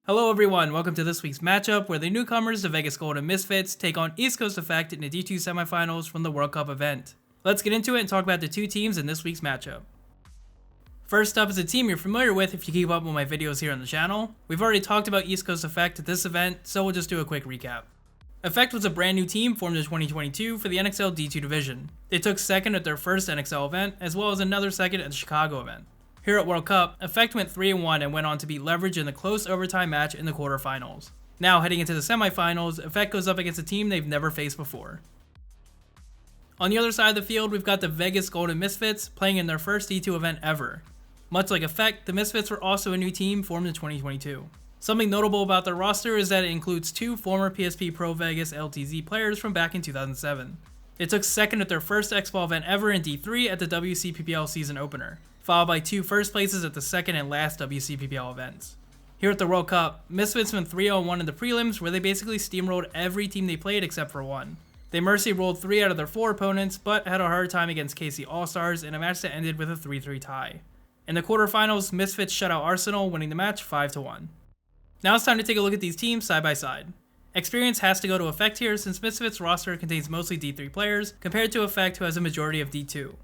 Hello everyone, welcome to this week's matchup where the newcomers, the Vegas Golden Misfits, take on East Coast Effect in the D2 semifinals from the World Cup event. Let's get into it and talk about the two teams in this week's matchup. First up is a team you're familiar with if you keep up with my videos here on the channel. We've already talked about East Coast Effect at this event, so we'll just do a quick recap. Effect was a brand new team formed in 2022 for the NXL D2 division. They took second at their first NXL event, as well as another second at the Chicago event. Here at World Cup, Effect went 3-1 and went on to beat Leverage in the close overtime match in the quarterfinals. Now, heading into the semifinals, Effect goes up against a team they've never faced before. On the other side of the field, we've got the Vegas Golden Misfits playing in their first D2 event ever. Much like Effect, the Misfits were also a new team formed in 2022. Something notable about their roster is that it includes two former PSP Pro Vegas LTZ players from back in 2007. They took second at their first Xball event ever in D3 at the WCPPL season opener, followed by two first places at the second and last WCPPL events. Here at the World Cup, Misfits went 3-0-1 in the prelims where they basically steamrolled every team they played except for one. They mercy rolled 3 out of their 4 opponents, but had a hard time against KC All-Stars in a match that ended with a 3-3 tie. In the quarterfinals, Misfits shut out Arsenal, winning the match 5-1. Now it's time to take a look at these teams side by side. Experience has to go to Effect here since Misfits' roster contains mostly D3 players, compared to Effect who has a majority of D2.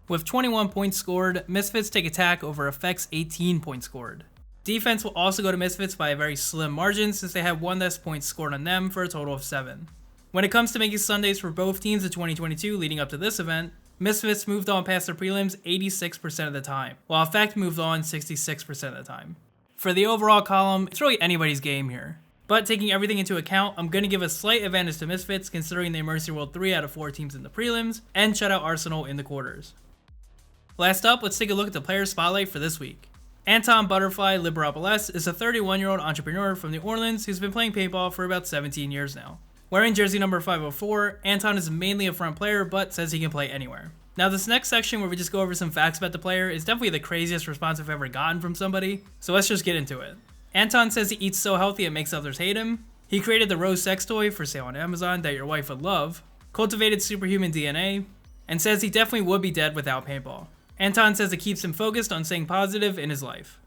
With 21 points scored, Misfits take attack over Effect's 18 points scored. Defense will also go to Misfits by a very slim margin since they have one less points scored on them for a total of 7. When it comes to making Sundays for both teams in 2022 leading up to this event, Misfits moved on past their prelims 86% of the time, while Effect moved on 66% of the time. For the overall column, it's really anybody's game here. But taking everything into account, I'm going to give a slight advantage to Misfits considering they mercy rolled 3 out of 4 teams in the prelims and shut out Arsenal in the quarters. Last up, let's take a look at the player spotlight for this week. Anton Butterfly Liberopoulos is a 31-year-old entrepreneur from New Orleans who's been playing paintball for about 17 years now. Wearing jersey number 504, Anton is mainly a front player but says he can play anywhere. Now this next section where we just go over some facts about the player is definitely the craziest response I've ever gotten from somebody, so let's just get into it. Anton says he eats so healthy it makes others hate him. He created the Rose sex toy for sale on Amazon that your wife would love, cultivated superhuman DNA, and says he definitely would be dead without paintball. Anton says it keeps him focused on staying positive in his life.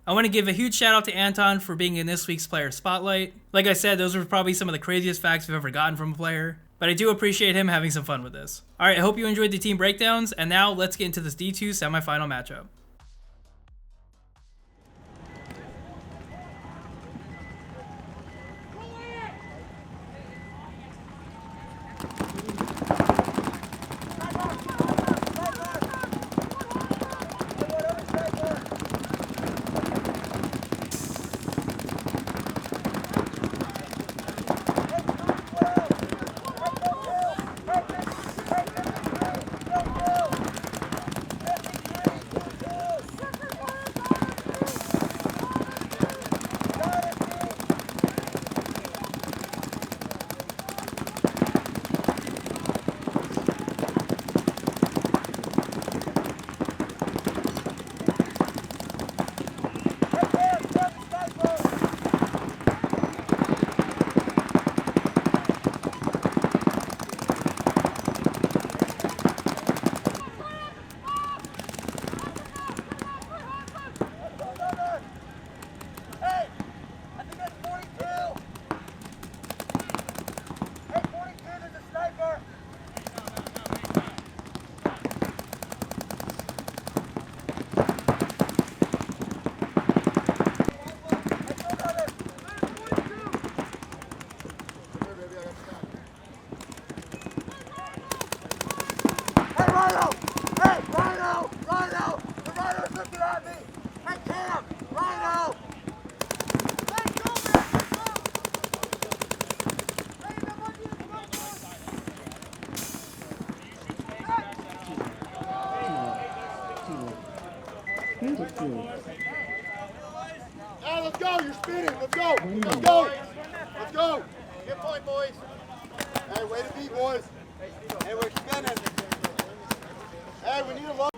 I want to give a huge shout out to Anton for being in this week's player spotlight. Like I said, those were probably some of the craziest facts we've ever gotten from a player, but I do appreciate him having some fun with this. Alright, I hope you enjoyed the team breakdowns, and now let's get into this D2 semifinal matchup. Let's go, you're speeding, let's go, let's go, let's go. Good point, boys. Hey, way to be, boys. Hey, we're spinning. Hey, we need a low.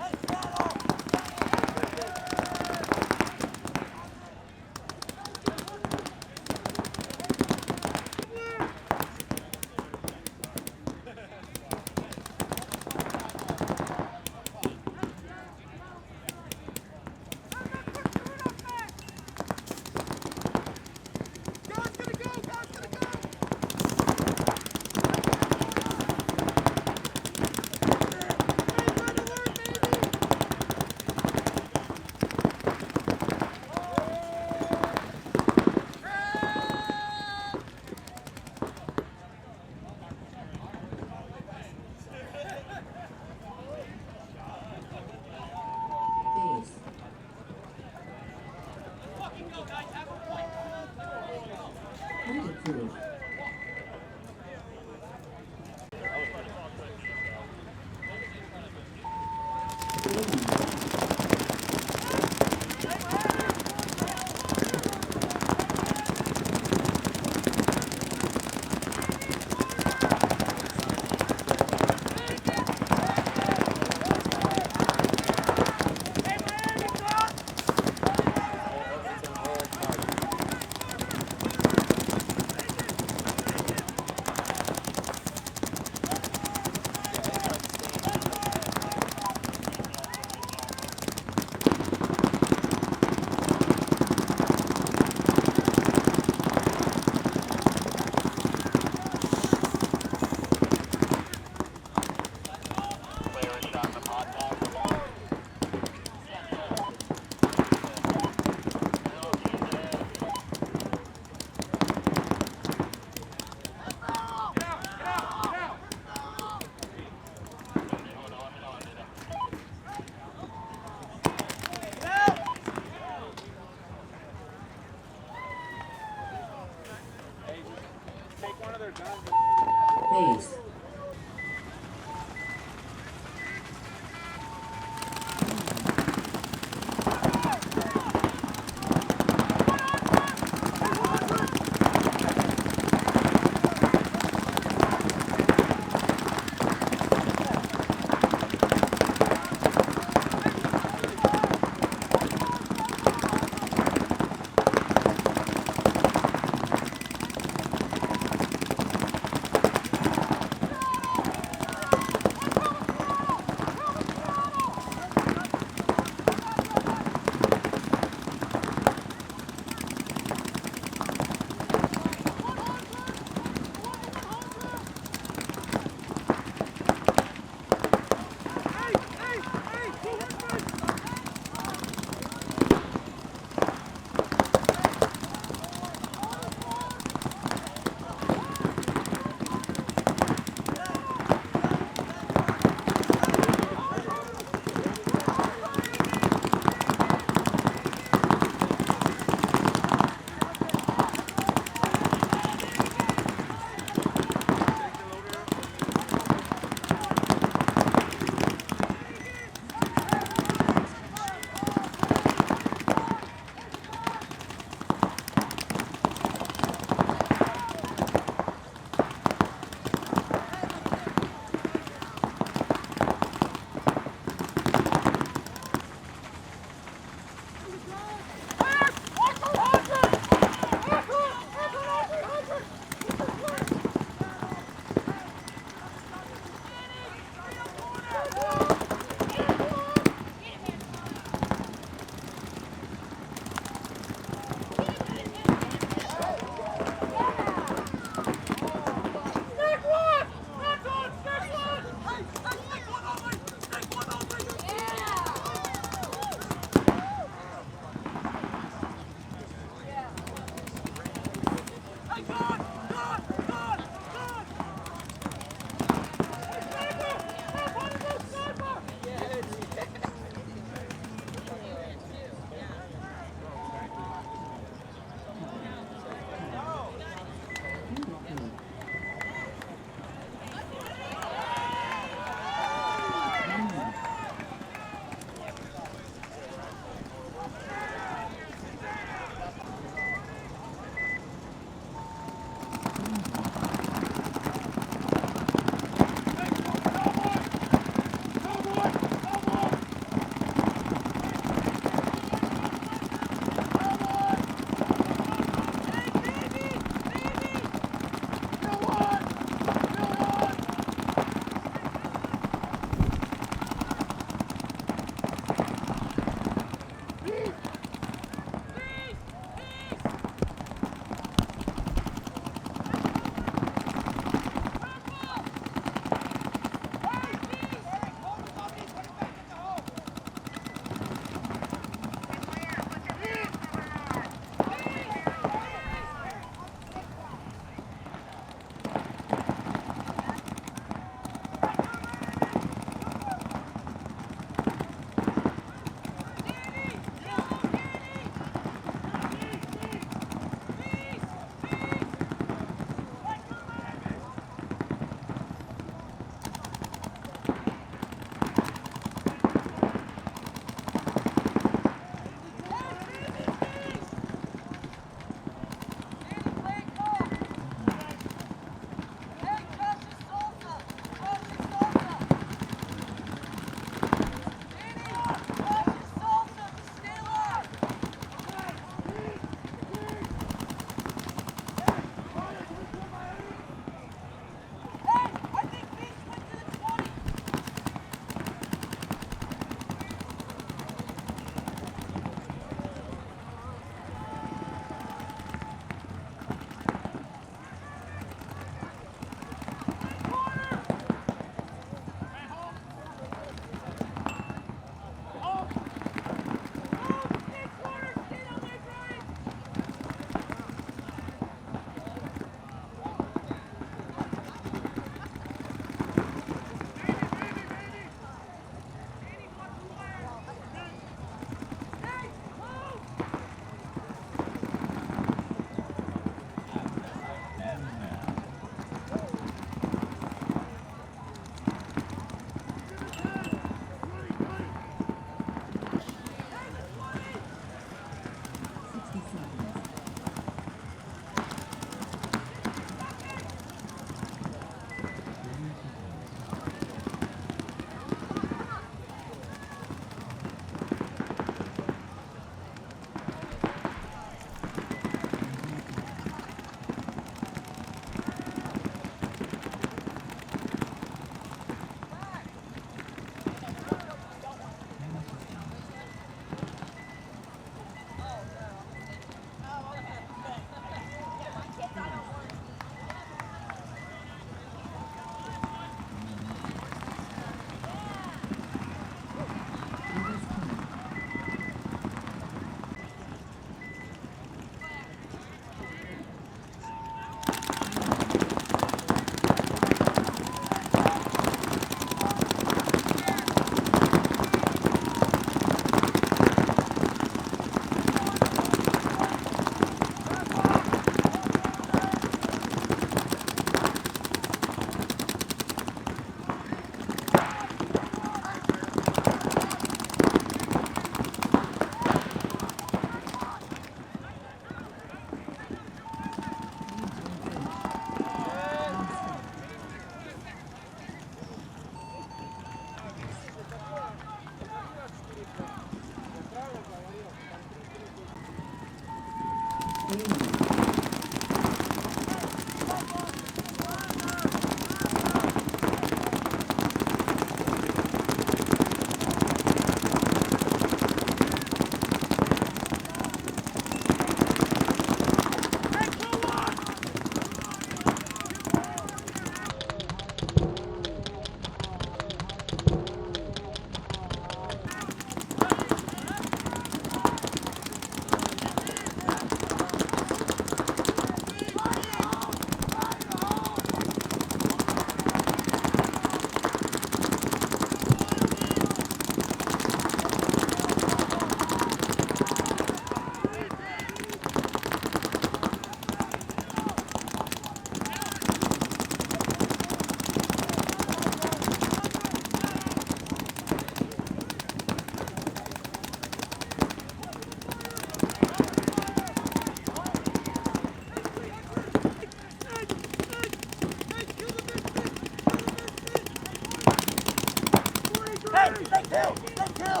Hey, stay two! Stay two!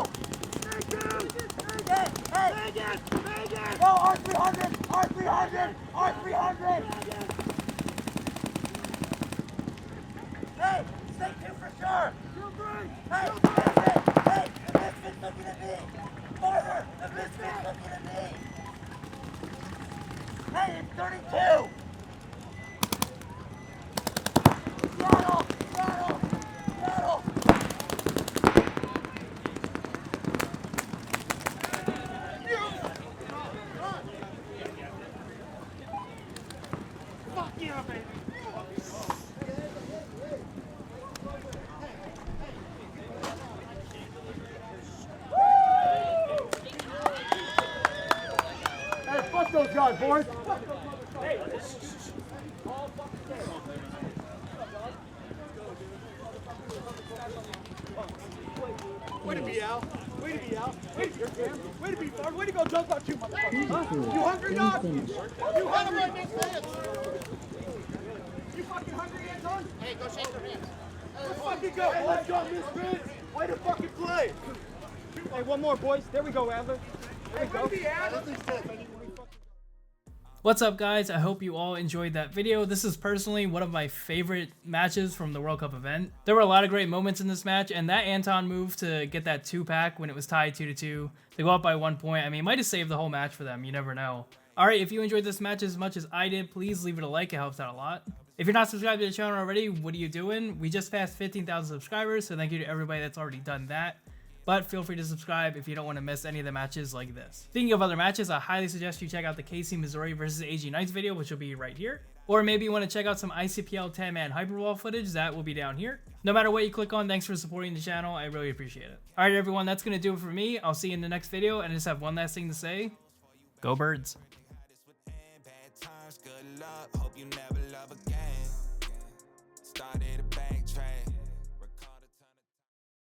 Hey! Go R300! R300! R300! Hey, stay two for sure! Hey, Misfits! Hey, the Misfits looking at me! Farther! The Misfits looking at me! Hey, it's 32! Seattle! Seattle! Seattle! Fuck yeah, baby. Hey, fuck those guys, boys. Way to be out. Way to be out. Way to be far. Way to go jump out, you motherfucker. Huh? You hungry, dog? You hungry, Misfits? You fucking hungry, Anton? Hey, go shake their hands. Let's fucking go. Let's go, Misfits. Way to fucking play. Hey, one more, boys. There we go, Adler. There we go. What's up, guys? I hope you all enjoyed that video. This is personally one of my favorite matches from the World Cup event. There were a lot of great moments in this match, and that Anton move to get that 2-pack when it was tied 2-2 to go up by 1 point, I mean, it might have saved the whole match for them. You never know. Alright, if you enjoyed this match as much as I did, please leave it a like. It helps out a lot. If you're not subscribed to the channel already, what are you doing? We just passed 15,000 subscribers, so thank you to everybody that's already done that. But feel free to subscribe if you don't want to miss any of the matches like this. Speaking of other matches, I highly suggest you check out the KC Missouri versus AG Knights video, which will be right here. Or maybe you want to check out some ICPL 10-man Hyperball footage, that will be down here. No matter what you click on, thanks for supporting the channel, I really appreciate it. Alright everyone, that's going to do it for me. I'll see you in the next video, and I just have one last thing to say. Go Birds. Hope you never love again. Started